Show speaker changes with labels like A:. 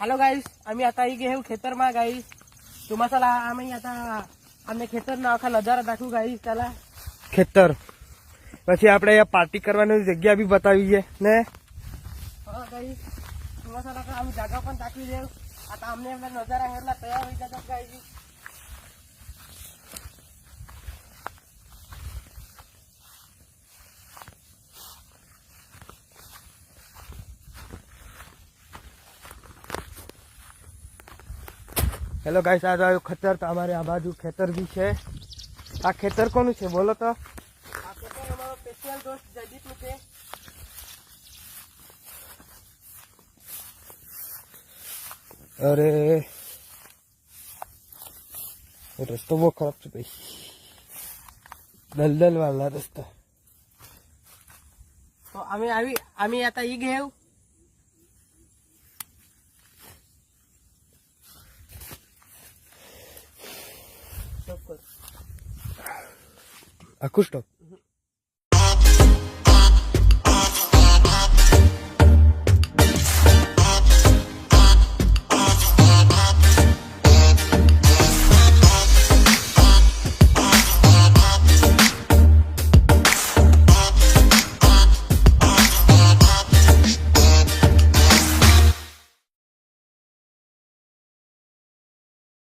A: Hello गाईस, आम्ही आता ही घेऊ खेतर मा गाईस. तुम्हाला आम्ही आता आमने खेतर ना आखा नजारा दाखवू गाईस. त्याला
B: ખેતર પછી આપણે અહીંયા પાર્ટી કરવાની જગ્યા બી બતાવી છે ને.
A: હા ગાઈસ, तुम्हाला आम्ही जागा पण दाखवी देऊ. आता आमने आपला नजारा हेरला तयार होई जातात गाईस.
B: હેલો ગાઈસ, આ જો ખેતર તો અમારે આ બાજુ ખેતર બી છે. આ ખેતર કોનું છે બોલો તો?
A: આ ખેતર અમારો સ્પેશિયલ દોસ્ત જયદીપ નું છે.
B: અરે રસ્તો બહુ ખરાબ છે ભાઈ, દલદલ વાળા રસ્તા.
A: તો आम्ही आता ही घेऊ.
B: આખું સ્ટોપ